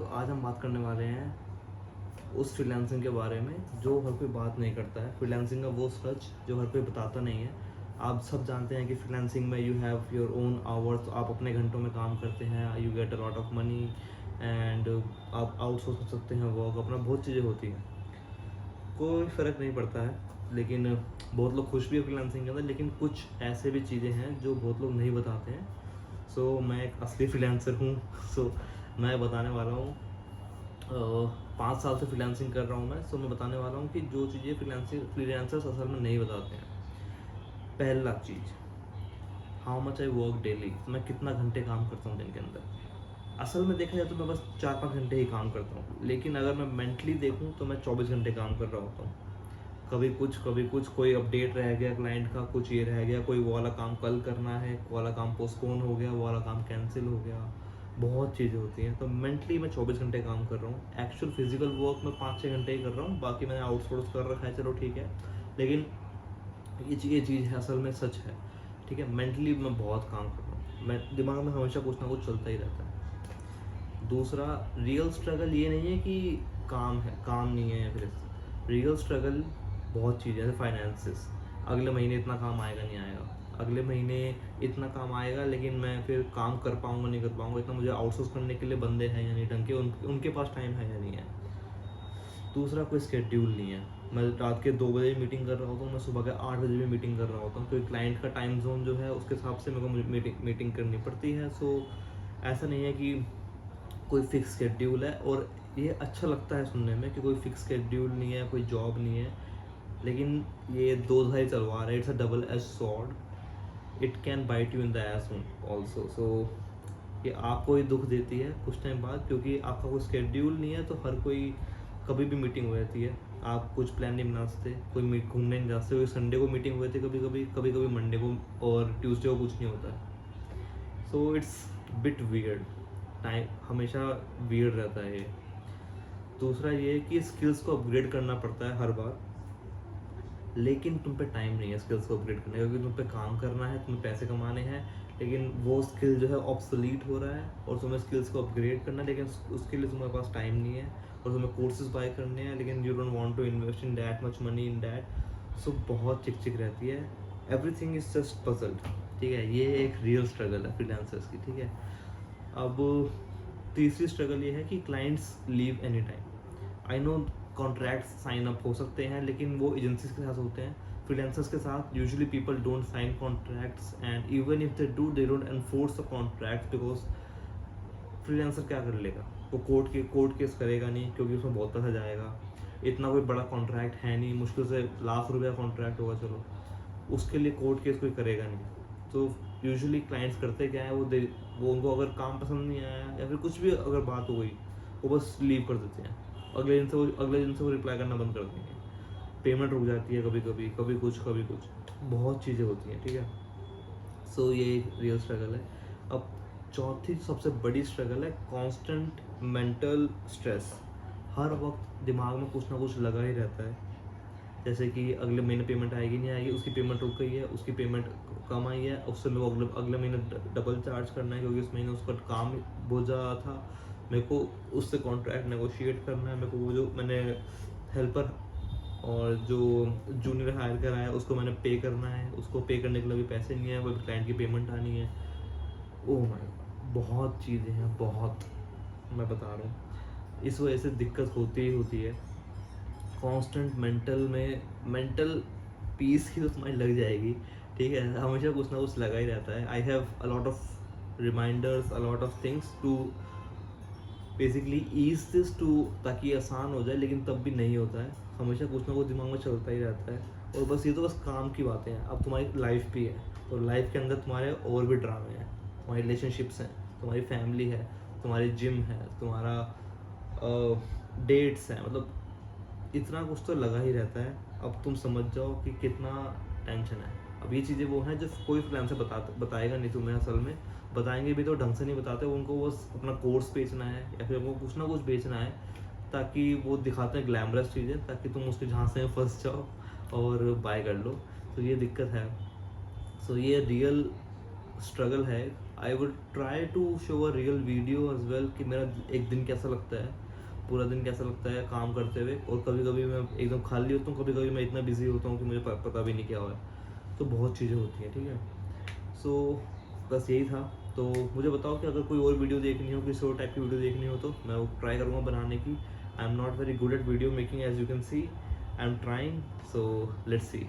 तो आज हम बात करने वाले हैं उस फ्रीलांसिंग के बारे में जो हर कोई बात नहीं करता है। फ्रीलांसिंग का वो सच जो हर कोई बताता नहीं है। आप सब जानते हैं कि फ्रीलांसिंग में you have your own hours, आप अपने घंटों में काम करते हैं, you get a lot of money and आप आउटसोर्स कर सकते हैं वर्क, अपना बहुत चीज़ें होती हैं, कोई फ़र्क नहीं पड़ता है। लेकिन बहुत लोग खुश भी है फ्रीलांसिंग के अंदर, लेकिन कुछ ऐसे भी चीज़ें हैं जो बहुत लोग नहीं बताते हैं। सो मैं एक असली फ्रीलांसर हूँ। सो मैं बताने वाला हूँ, 5 साल से फ्रीलांसिंग कर रहा हूँ मैं। सो मैं बताने वाला हूँ कि जो चीज़ें फ्रीलांसर्स असल में नहीं बताते हैं। पहला चीज़, how much I work daily, मैं कितना घंटे काम करता हूँ दिन के अंदर। असल में देखा जाए तो मैं बस 4-5 घंटे ही काम करता हूँ, लेकिन अगर मैं मेंटली देखूँ तो मैं 24 घंटे काम कर रहा होता हूँ। कभी कुछ कोई अपडेट रह गया क्लाइंट का, कुछ ये रह गया, कोई वो वाला काम कल करना है, वो वाला काम पोस्टपोन हो गया, वो वाला काम कैंसिल हो गया, बहुत चीज़ें होती हैं। तो मेंटली मैं 24 घंटे काम कर रहा हूँ। एक्चुअल फिजिकल वर्क मैं 5-6 घंटे ही कर रहा हूँ, बाकी मैंने आउटसोर्स कर रखा है, चलो ठीक है। लेकिन ये चीज़ है, असल में सच है, ठीक है। मेंटली मैं बहुत काम कर रहा हूँ, मैं दिमाग में हमेशा कुछ ना कुछ चलता ही रहता है। दूसरा, रियल स्ट्रगल ये नहीं है कि काम है, काम नहीं है, या फिर रियल स्ट्रगल बहुत चीज़ें हैं। फाइनेंसिस, अगले महीने इतना काम आएगा नहीं आएगा, अगले महीने इतना काम आएगा, लेकिन मैं फिर काम कर पाऊँगा नहीं कर पाऊँगा, इतना मुझे आउटसोर्स करने के लिए बंदे हैं या नहीं ढंग के, उनके पास टाइम है या नहीं है। दूसरा, कोई स्केड्यूल नहीं है। मैं रात के 2 बजे मीटिंग कर रहा होता हूँ, मैं सुबह के 8 बजे भी मीटिंग कर रहा होता हूँ, क्योंकि क्लाइंट का टाइम जोन जो है उसके हिसाब से मेरे को मीटिंग करनी पड़ती है। सो ऐसा नहीं है कि कोई फिक्स शेड्यूल है, और ये अच्छा लगता है सुनने में कि कोई फिक्स शेड्यूल नहीं है, कोई जॉब नहीं है, लेकिन ये दो धारी तलवार है। It's a double edge sword, it can bite you in the ass also. So ये आपको ही दुख देती है कुछ टाइम बाद, क्योंकि आपका कोई शेड्यूल नहीं है, तो हर कोई कभी भी मीटिंग हो जाती है, आप कुछ प्लान नहीं बना सकते, कोई घूमने नहीं जा सकते, कोई संडे को मीटिंग हो जाती है, कभी कभी मंडे को, और ट्यूसडे को कुछ नहीं होता है। So it's bit weird, time हमेशा वियर्ड रहता है ये। दूसरा ये है कि स्किल्स को अपग्रेड करना पड़ता है हर बार, लेकिन तुम पे टाइम नहीं है स्किल्स को अपग्रेड करने का, क्योंकि तुम पे काम करना है, तुम्हें पैसे कमाने हैं, लेकिन वो स्किल जो है ऑब्सोलीट हो रहा है, और तुम्हें स्किल्स को अपग्रेड करना है, लेकिन उसके लिए तुम्हारे पास टाइम नहीं है, और तुम्हें कोर्सेज बाय करने हैं, लेकिन you don't want to invest in that much money in that. So बहुत चिक चिक रहती है, एवरीथिंग इज जस्ट पजल्ड, ठीक है। ये एक रियल स्ट्रगल है फ्रीलांसर्स की, ठीक है। अब तीसरी स्ट्रगल ये है कि clients leave any time. I know contracts sign up हो सकते हैं, लेकिन वो एजेंसीज के साथ होते हैं। फ्रीलांसर्स के साथ usually people don't sign contracts, and even if they don't enforce the contract, because freelancer क्या कर लेगा, वो कोर्ट केस करेगा नहीं, क्योंकि उसमें बहुत पैसा जाएगा। इतना कोई बड़ा कॉन्ट्रैक्ट है नहीं, मुश्किल से ₹1,00,000 कॉन्ट्रैक्ट होगा, चलो उसके लिए कोर्ट केस कोई करेगा नहीं। तो यूजुअली क्लाइंट्स करते क्या है, वो उनको अगर काम पसंद नहीं आया या फिर कुछ भी अगर बात हो गई, वो बस लीव कर देते हैं। अगले दिन से वो रिप्लाई करना बंद कर देंगे। पेमेंट रुक जाती है कभी कुछ बहुत चीज़ें होती हैं, ठीक है। सो ये एक रियल स्ट्रगल है। अब चौथी सबसे बड़ी स्ट्रगल है कांस्टेंट मेंटल स्ट्रेस। हर वक्त दिमाग में कुछ ना कुछ लगा ही रहता है, जैसे कि अगले महीने पेमेंट आएगी नहीं आएगी, उसकी पेमेंट रुक गई है, उसकी पेमेंट कम आई है, उससे मेरे को अगले महीने डबल चार्ज करना है, क्योंकि इस महीने उसका काम बहुत ज़्यादा था, मेरे को उससे कॉन्ट्रैक्ट नेगोशिएट करना है, मेरे को वो जो मैंने हेल्पर और जो जूनियर हायर करा है उसको मैंने पे करना है, उसको पे करने के लिए भी पैसे नहीं है, वो क्लाइंट की पेमेंट आनी है। ओह माय गॉड, बहुत चीज़ें हैं, बहुत, मैं बता रहा हूँ। इस वजह से दिक्कत होती ही होती है। कांस्टेंट मेंटल पीस ही तो तुम्हारी लग जाएगी, ठीक है। हमेशा कुछ ना कुछ लगा ही रहता है। I have a lot of reminders, a lot of things to basically ease this to, ताकि आसान हो जाए, लेकिन तब भी नहीं होता है। हमेशा कुछ ना कुछ दिमाग में चलता ही रहता है, और बस ये तो बस काम की बातें हैं। अब तुम्हारी लाइफ भी है, तो लाइफ के अंदर तुम्हारे और भी ड्रामे हैं, तुम्हारी रिलेशनशिप्स हैं, तुम्हारी फैमिली है, तुम्हारी जिम है, तुम्हारा डेट्स हैं, मतलब इतना कुछ तो लगा ही रहता है। अब तुम समझ जाओ कि कितना टेंशन है। अब ये चीज़ें वो हैं जो कोई फ्रीलांसर बताएगा नहीं तुम्हें। असल में बताएंगे भी तो ढंग से नहीं बताते, उनको बस अपना कोर्स बेचना है, या फिर उनको कुछ ना कुछ बेचना है, ताकि वो दिखाते हैं ग्लैमरस चीज़ें, ताकि तुम उसके झांसे में फंस जाओ और बाय कर लो। तो ये दिक्कत है। सो ये रियल स्ट्रगल है। I will try to show a real video as well कि मेरा एक दिन कैसा लगता है, पूरा दिन कैसा लगता है काम करते हुए। और कभी कभी मैं एकदम खाली होता हूँ, कभी कभी मैं इतना बिजी होता हूँ कि मुझे पता भी नहीं क्या हुआ है। तो बहुत चीज़ें होती हैं, ठीक है। सो बस यही था। तो मुझे बताओ कि अगर कोई और वीडियो देखनी हो, किसी और टाइप की वीडियो देखनी हो तो मैं वो ट्राई करूँगा बनाने की। I am not very good at video making as you can see, I am trying, so let's C.